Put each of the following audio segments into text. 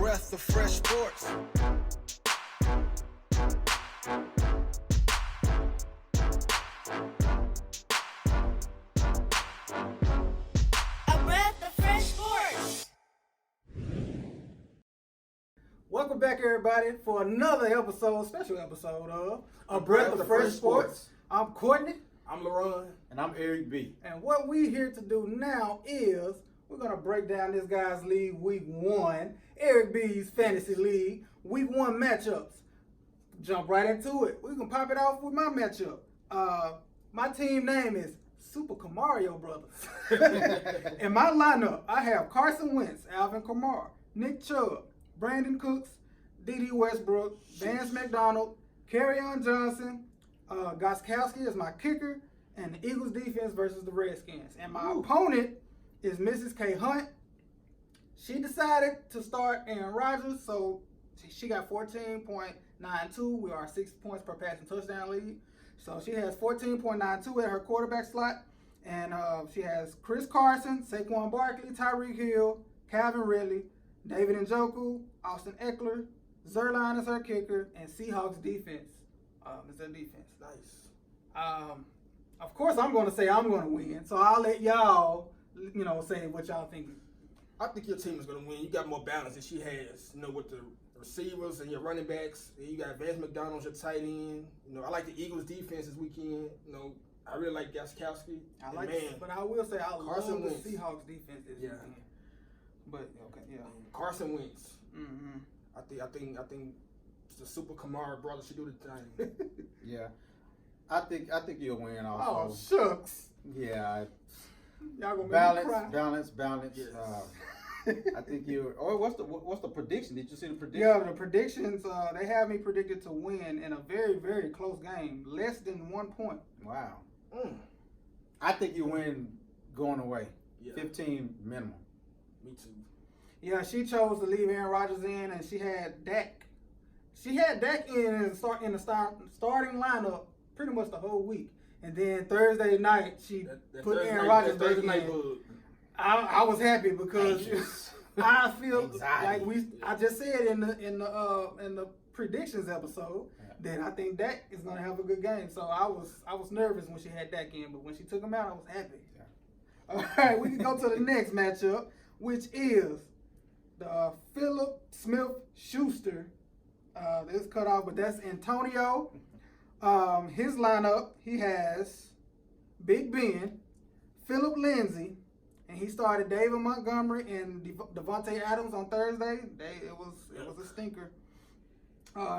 breath of fresh sports. Welcome back, everybody, for another special episode of A Breath of Fresh Sports. I'm Courtney. I'm LaRon. And I'm Erric B. And what we're here to do now is we're going to break down this guy's league week 1, Erric B's fantasy league, week 1 matchups. Jump right into it. We're going to pop it off with my matchup. My team name is Super Camario Brothers. In my lineup, I have Carson Wentz, Alvin Kamara, Nick Chubb, Brandon Cooks, D.D. Westbrook, Vance McDonald, Kerryon Johnson, Gostkowski is my kicker, and the Eagles defense versus the Redskins. And my opponent is Mrs. K. Hunt. She decided to start Aaron Rodgers, so she got 14.92. We are 6 points per passing touchdown league. So she has 14.92 at her quarterback slot. And she has Chris Carson, Saquon Barkley, Tyreek Hill, Calvin Ridley, David Njoku, Austin Eckler, Zerline is her kicker, and Seahawks defense is their defense. Nice. Of course, I'm going to say I'm going to win, so I'll let y'all, say what y'all think. I think your team is going to win. You got more balance than she has, with the receivers and your running backs. And you got Vance McDonald, your tight end. I like the Eagles defense this weekend. I really like Gostkowski. But I will say I Carson love Wentz. the Seahawks defense this weekend. But okay, yeah. Carson Wentz. Mm-hmm. I think the Super Kamara brother should do the thing. Yeah, I think you'll win also. Oh shucks. Yeah. Y'all gonna make me cry. Balance. Yes. I think you. Oh, what's the prediction? Did you see the prediction? Yeah, the predictions. They have me predicted to win in a very, very close game, less than 1 point. Wow. I think you win going away. Yeah. 15 minimum. Me too. Yeah, she chose to leave Aaron Rodgers in, and she had Dak. She had Dak in the starting lineup pretty much the whole week, and then Thursday night she put Aaron Rodgers back in. I was happy because I feel like I just said in the predictions episode that I think Dak is gonna have a good game. So I was nervous when she had Dak in, but when she took him out, I was happy. Yeah. All right, we can go to the next matchup, which is the Philip Smith-Schuster. This cut off, but that's Antonio. His lineup, he has Big Ben, Philip Lindsay, and he started David Montgomery and Devontae Adams on Thursday. It was a stinker.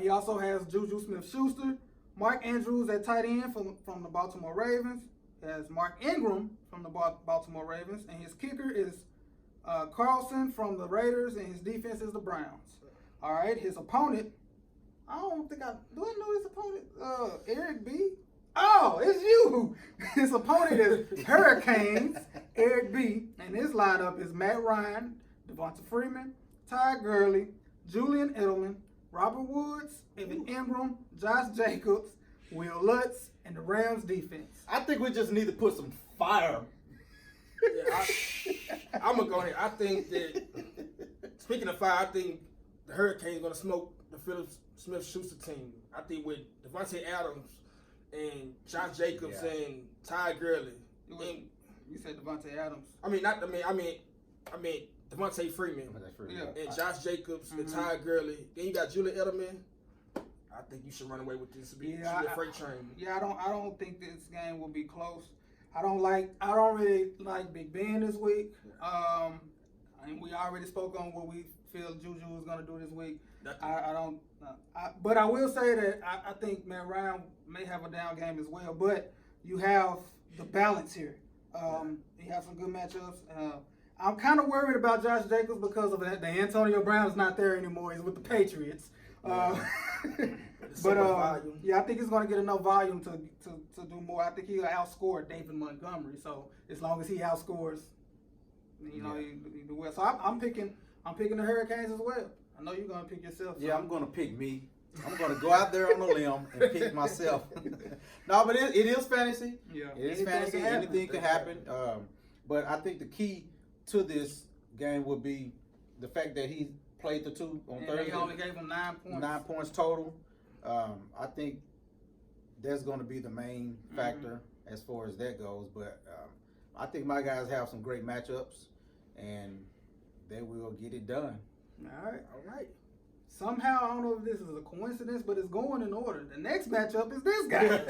He also has Juju Smith-Schuster, Mark Andrews at tight end from the Baltimore Ravens. He has Mark Ingram from the Baltimore Ravens, and his kicker is Carlson from the Raiders, and his defense is the Browns. All right, his opponent, do I know his opponent? Erric B? Oh, it's you. His opponent is Hurricanes, Erric B, and his lineup is Matt Ryan, Devonta Freeman, Ty Gurley, Julian Edelman, Robert Woods, Evan Ingram, Josh Jacobs, Will Lutz, and the Rams defense. I think we just need to put some fire. Yeah, I'm gonna go ahead. I think that speaking of fire, I think the Hurricanes are gonna smoke the Philip Smith-Schuster team. I think with Devontae Adams and Josh Jacobs and Ty Gurley. You said Devontae Adams. I mean Devontae Freeman. And Josh Jacobs and Ty Gurley. Then you got Julian Edelman. I think you should run away with this. Should be a freight train. Yeah, I don't think this game will be close. I don't really like Big Ben this week. And we already spoke on what we feel Juju is going to do this week. But I will say that I think Matt Ryan may have a down game as well. But you have the balance here. You have some good matchups. I'm kind of worried about Josh Jacobs because of that. The Antonio Brown is not there anymore. He's with the Patriots. But I think he's going to get enough volume to do more. I think he'll outscore David Montgomery. So as long as he outscores, he do well. So I'm picking the Hurricanes as well. I know you're going to pick yourself. Yeah, I'm going to pick me. I'm going to go out there on a limb and pick myself. No, but it is fantasy. Yeah, it is fantasy. Anything can happen. But I think the key to this game would be the fact that he played the two on And Thursday. they only gave him 9 points. 9 points total. I think that's going to be the main factor as far as that goes. But I think my guys have some great matchups, and they will get it done. All right. Somehow, I don't know if this is a coincidence, but it's going in order. The next matchup is this guy.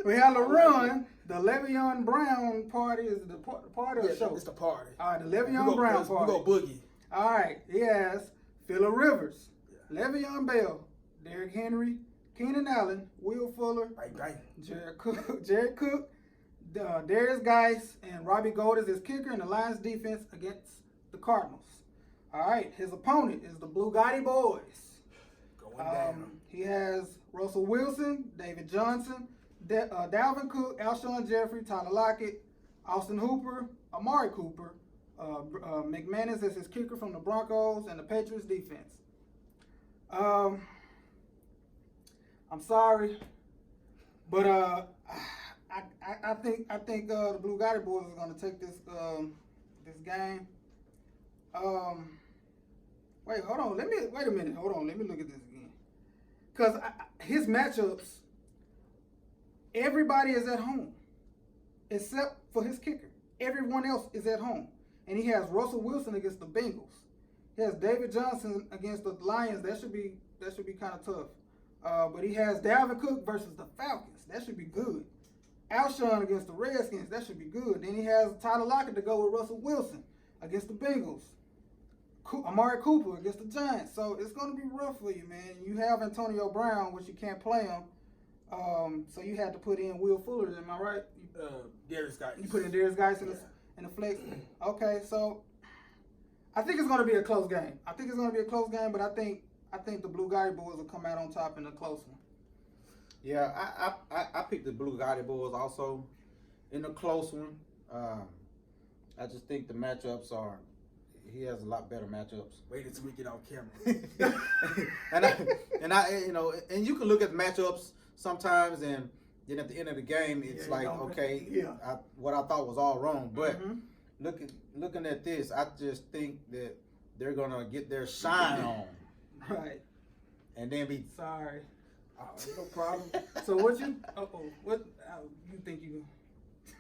We have LaRon. The Le'Veon Brown party is the party of the show. It's the party. All right, the Le'Veon Brown party. We go boogie. All right, he has Phillip Rivers, Le'Veon Bell, Derrick Henry, Keenan Allen, Will Fuller, Bang. Jared Cook, Darius Geis, and Robbie Gold is his kicker in the Lions defense against the Cardinals. All right, his opponent is the Blue Gotti Boys. Going down. He has Russell Wilson, David Johnson, Dalvin Cook, Alshon Jeffrey, Tyler Lockett, Austin Hooper, Amari Cooper, McManus as his kicker from the Broncos, and the Patriots defense. I'm sorry, but I think the Blue Gotti Boys are going to take this game. Wait a minute. Hold on. Let me look at this again. Because his matchups, everybody is at home except for his kicker. Everyone else is at home. And he has Russell Wilson against the Bengals. He has David Johnson against the Lions. That should be kind of tough. But he has Dalvin Cook versus the Falcons. That should be good. Alshon against the Redskins. That should be good. Then he has Tyler Lockett to go with Russell Wilson against the Bengals. Amari Cooper against the Giants. So it's going to be rough for you, man. You have Antonio Brown, which you can't play him. So you had to put in Will Fuller. Am I right? Darius Geis. You put in Darius Geis in the flex. Okay, so I think it's going to be a close game. But I think the Blue Gotti Boys will come out on top in a close one. Yeah, I picked the Blue Gotti Boys also in a close one. I just think the matchups are. He has a lot better matchups. Wait until we get on camera. and you can look at the matchups sometimes, and then at the end of the game, it's what I thought was all wrong. But looking at this, I just think that they're gonna get their shine on, right? And then be sorry. No problem. So what you think you?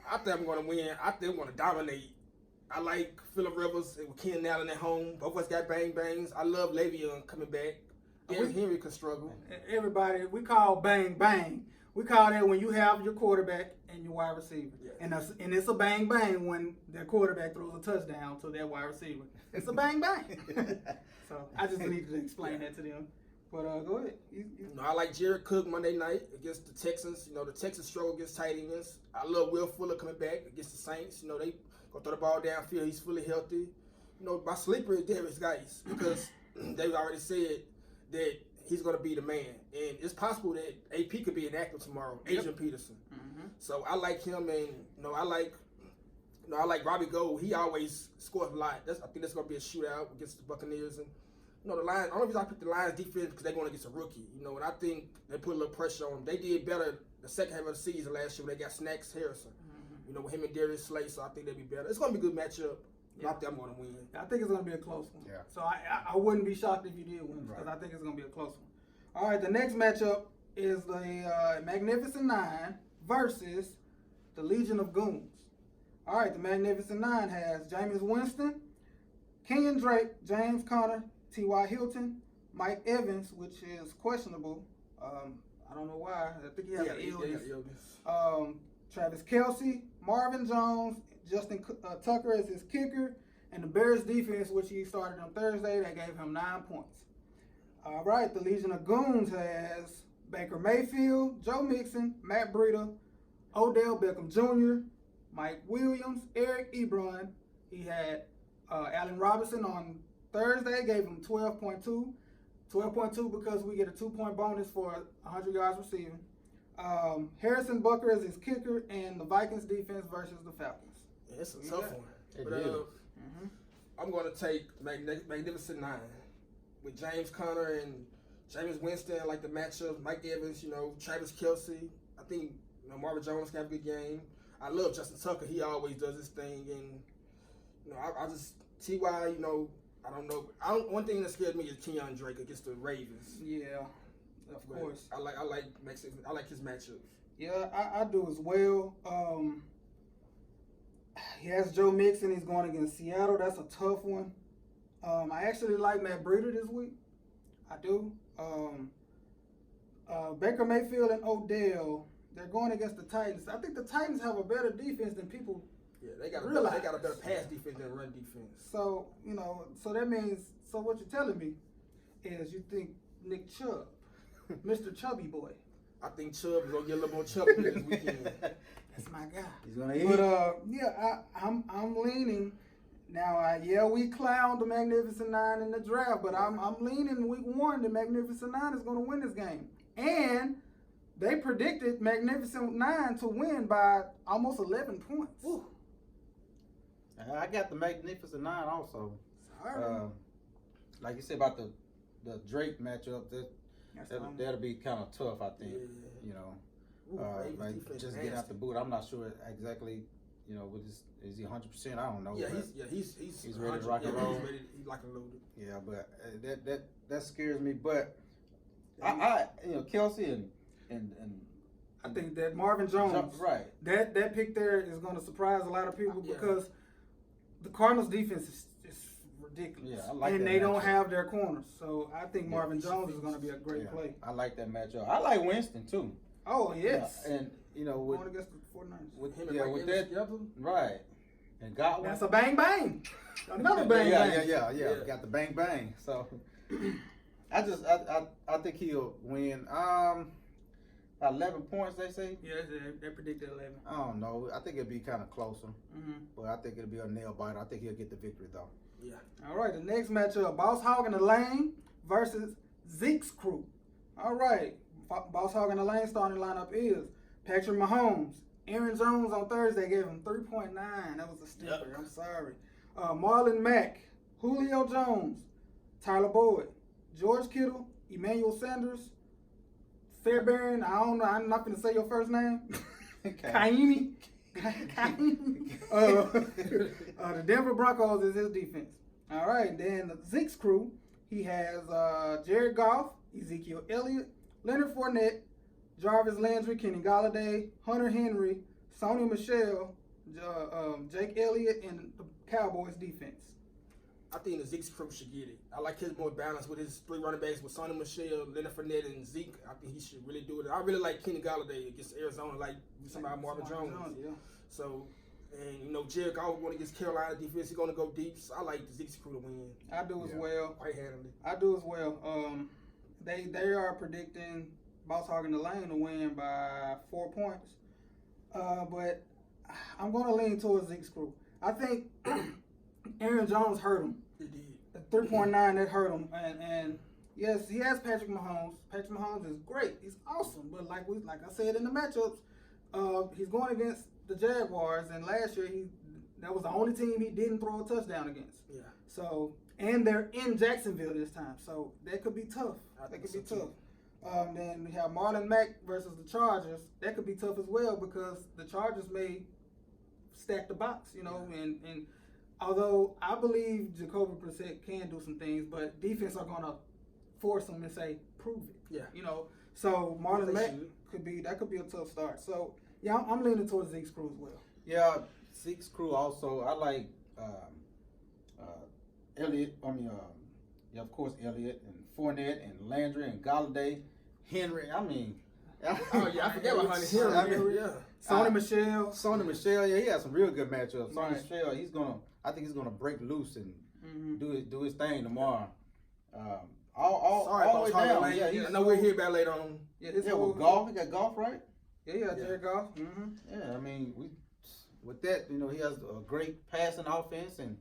I think I'm gonna win. I think I'm gonna dominate. I like Phillip Rivers and Keenan Allen at home. Both of us got bang bangs. I love Le'Veon coming back. Derrick Henry can struggle. Everybody, we call bang bang. We call that when you have your quarterback and your wide receiver. Yes. And it's a bang bang when their quarterback throws a touchdown to their wide receiver. It's a bang bang. So I just needed to explain that to them. But go ahead. I like Jared Cook Monday night against the Texans. The Texans struggle against tight ends. I love Will Fuller coming back against the Saints. They gonna throw the ball downfield. He's fully healthy. My sleeper is Darius Geis because they already said that he's gonna be the man, and it's possible that AP could be inactive tomorrow. Adrian Peterson. Mm-hmm. So I like him, and I like Robbie Gold. He always scores a lot. I think that's gonna be a shootout against the Buccaneers and. The Lions. The only reason I picked the Lions defense because they're going against a rookie. And I think they put a little pressure on them. They did better the second half of the season last year when they got Snacks Harrison. Mm-hmm. With him and Darius Slay, so I think they'll be better. It's going to be a good matchup. Yeah. I think I'm going to win. I think it's going to be a close one. Yeah. So I wouldn't be shocked if you did win because I think it's going to be a close one. All right, the next matchup is the Magnificent Nine versus the Legion of Goons. All right, the Magnificent Nine has Jameis Winston, Kenyon Drake, James Conner, T.Y. Hilton, Mike Evans, which is questionable. I don't know why. I think he has an illness. Travis Kelce, Marvin Jones, Justin Tucker as his kicker, and the Bears defense, which he started on Thursday, they gave him 9 points. All right, the Legion of Goons has Baker Mayfield, Joe Mixon, Matt Breida, Odell Beckham Jr., Mike Williams, Eric Ebron. He had Allen Robinson on Thursday, gave him 12.2. 12.2 because we get a 2-point bonus for 100 yards receiving. Harrison Butker is his kicker, and the Vikings defense versus the Falcons. Yeah, it's a tough one. But I'm going to take Magnificent Nine with James Conner and Jameis Winston. I like the matchup. Mike Evans, Travis Kelce. I think Marvin Jones can have a good game. I love Justin Tucker. He always does his thing. And, I just, T.Y., I don't know. One thing that scares me is Kenyon Drake against the Ravens. Yeah, of course. I like his matchups. Yeah, I do as well. He has Joe Mixon. He's going against Seattle. That's a tough one. I actually like Matt Breida this week. I do. Baker Mayfield and Odell, they're going against the Titans. I think the Titans have a better defense than people realize. They got a better pass defense than run defense. So, so that means, so what you're telling me is you think Nick Chubb, Mr. Chubby Boy. I think Chubb is going to get a little more chubby this weekend. That's my guy. He's gonna eat. But I'm leaning. Now, we clowned the Magnificent Nine in the draft, but I'm leaning week 1. The Magnificent Nine is going to win this game, and they predicted Magnificent Nine to win by almost 11 points. Ooh. I got the Magnificent Nine also. Like you said about the Drake matchup, that'll be kind of tough. I think just get out the boot. I'm not sure exactly. Is he 100%? I don't know. Yeah, he's ready to rock and roll. He's locked and loaded. Yeah, but that scares me. But I Kelsey and I think that Marvin Jones, right? That pick there is going to surprise a lot of people because the Cardinals' defense is ridiculous. Yeah, I like and that they matchup. don't have their corners, so I think Marvin Jones is going to be a great play. I like that matchup. I like Winston too. Oh yes, and going against the 49ers. With him and with that together, right? And Godwin. That's a bang bang. Another bang bang. Yeah. Got the bang bang. So I think he'll win. 11 points, they say. Yeah, they predicted 11. I don't know. I think it'll be kind of closer. Mm-hmm. But I think it'll be a nail biter. I think he'll get the victory though. Yeah. All right. The next matchup: Boss Hogg in the Lane versus Zeke's crew. All right. Boss Hogg in the Lane starting lineup is Patrick Mahomes. Aaron Jones on Thursday gave him 3.9. That was a stinker. Yep. I'm sorry. Marlon Mack, Julio Jones, Tyler Boyd, George Kittle, Emmanuel Sanders, Fairbairn. I don't know. I'm not going to say your first name. Kaimi. The Denver Broncos is his defense. All right. Then the Zeke's crew. He has Jared Goff, Ezekiel Elliott, Leonard Fournette, Jarvis Landry, Kenny Golladay, Hunter Henry, Sony Michel, Jake Elliott, and the Cowboys defense. I think the Zeke's crew should get it. I like his more balance with his 3 running backs with Sony Michel, Leonard Fournette, and Zeke. I think he should really do it. I really like Kenny Galladay against Arizona, like we talking about Marvin Jones. Yeah. So, and Jared Goff going against Carolina defense, he's going to go deep. So I like the Zeke's crew to win. I do as well. Quite handily. I do as well. They are predicting Boss Hogg in the Lane to win by 4 points. But I'm going to lean towards Zeke's crew. I think Aaron Jones hurt him. He did. The 3.9, that hurt him. And yes, he has Patrick Mahomes. Patrick Mahomes is great. He's awesome. But like I said in the matchups, he's going against the Jaguars. And last year, that was the only team he didn't throw a touchdown against. Yeah. So, and they're in Jacksonville this time. So that could be tough. That could be tough. Then we have Marlon Mack versus the Chargers. That could be tough as well because the Chargers may stack the box, and although I believe Jacoby Brissett can do some things, but defense are gonna force him and say, prove it. Yeah. So Marlon Mack could be a tough start. So yeah, I'm leaning towards Zeke's crew as well. Yeah, Zeke's crew also. I like Elliott. Of course, Elliott and Fournette and Landry and Galladay, Henry. I forget about Henry. Sony Michel. Sony Michel. Yeah, he has some real good matchups. Sony Michel. I think he's gonna break loose and do his thing tomorrow. All the way down. Yeah, I know we'll hear about later on. With Goff. He got Goff, right? Yeah, Jared Goff. Mm-hmm. Yeah, with that, he has a great passing offense, and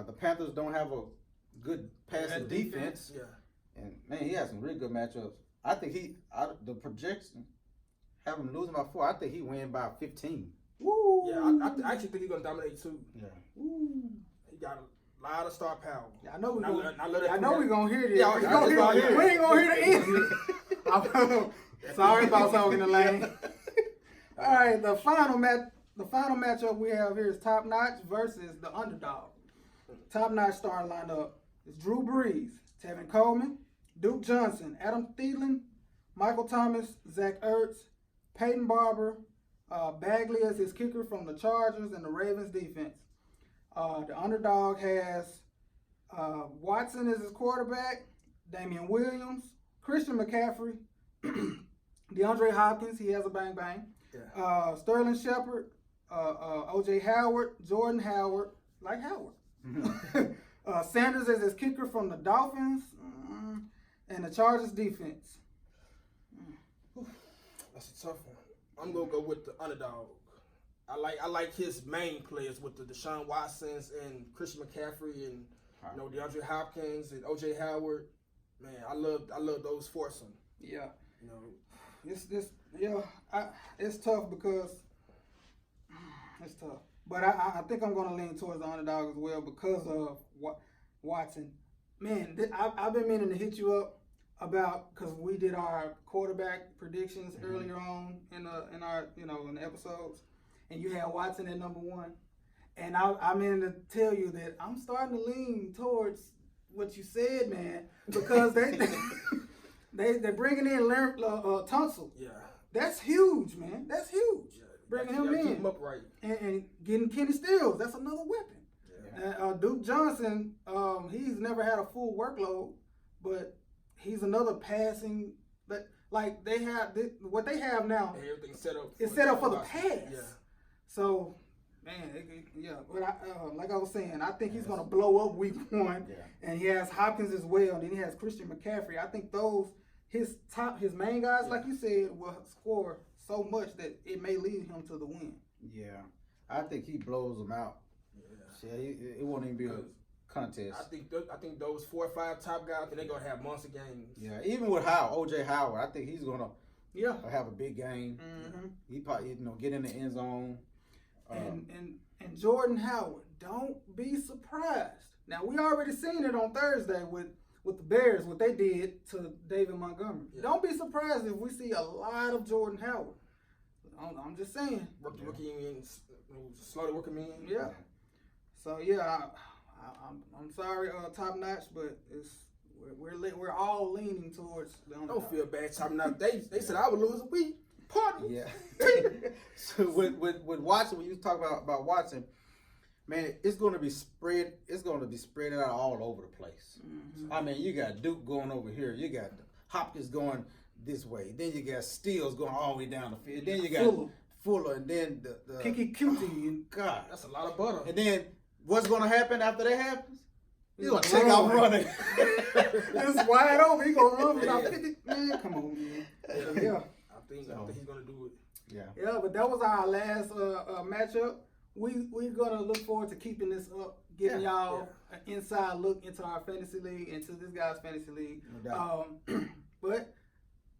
the Panthers don't have a good passing defense. Yeah. And man, he has some really good matchups. I think the projection have him losing by 4. I think he win by 15. Woo! Yeah, I actually think he's gonna dominate too. Yeah. Woo! He got a lot of star power. Yeah, I know we're gonna hear this. Yeah, we ain't gonna hear the end. Sorry about talking the lane. All right, the final matchup we have here is Top Notch versus the Underdog. Top Notch starting lineup: It's Drew Brees, Tevin Coleman, Duke Johnson, Adam Thielen, Michael Thomas, Zach Ertz, Peyton Barber, Bagley as his kicker from the Chargers and the Ravens defense. The underdog has Watson as his quarterback, Damian Williams, Christian McCaffrey, DeAndre Hopkins, he has a bang bang. Yeah. Sterling Shepard, OJ Howard, Jordan Howard, like Howard. Sanders as his kicker from the Dolphins, and the Chargers defense. That's a tough one. I'm gonna go with the underdog. I like his main players with the Deshaun Watsons and Christian McCaffrey and DeAndre Hopkins and OJ Howard. Man, I love those foursome. Yeah. You know, it's tough because it's tough. But I think I'm gonna lean towards the underdog as well because of Watson. Man, I've been meaning to hit you up about, because we did our quarterback predictions earlier on in our in the episodes, and you had Watson at number 1, and I meant to tell you that I'm starting to lean towards what you said, man, because they're bringing in Tunsil. Yeah, that's huge, man. That's huge. Yeah, bringing him in, keep him upright, and getting Kenny Stills. That's another weapon. Yeah. Duke Johnson, he's never had a full workload, but he's another passing. Like they have what they have now. Everything's set up. It's set up for the pass. Yeah. So, man, But like I was saying, I think he's gonna blow up week 1, and he has Hopkins as well. And then he has Christian McCaffrey. I think his main guys, like you said, will score so much that it may lead him to the win. Yeah, I think he blows them out. Yeah, it won't even be a contest. I think those 4 or 5 top guys, they're gonna have monster games. Yeah, even with OJ Howard, I think he's gonna have a big game. Mm-hmm. He probably get in the end zone. And Jordan Howard, don't be surprised. Now we already seen it on Thursday with the Bears, what they did to David Montgomery. Yeah. Don't be surprised if we see a lot of Jordan Howard. I'm just saying. Work the rookie in, slow the rookie in. Yeah. So I'm sorry, Top Notch, but we're all leaning towards the underdog. Don't feel bad, Top Notch. They said I would lose a week. Party. Yeah. So with Watson, when you talk about Watson, man, it's going to be spread. It's going to be spread out all over the place. Mm-hmm. I mean, you got Duke going over here. You got Hopkins going this way. Then you got Steele going all the way down the field. Then you got Fuller, and then the Kiki Cutie. God, that's a lot of butter. And then what's going to happen after that happens? He's going to take off running. It's wide open. He's going to run without 50. Man, come on, man. Yeah. I think he's going to do it. Yeah. Yeah, but that was our last matchup. We're going to look forward to keeping this up, giving y'all an inside look into our fantasy league, into this guy's fantasy league. No but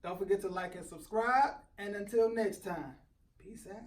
don't forget to like and subscribe. And until next time, peace out.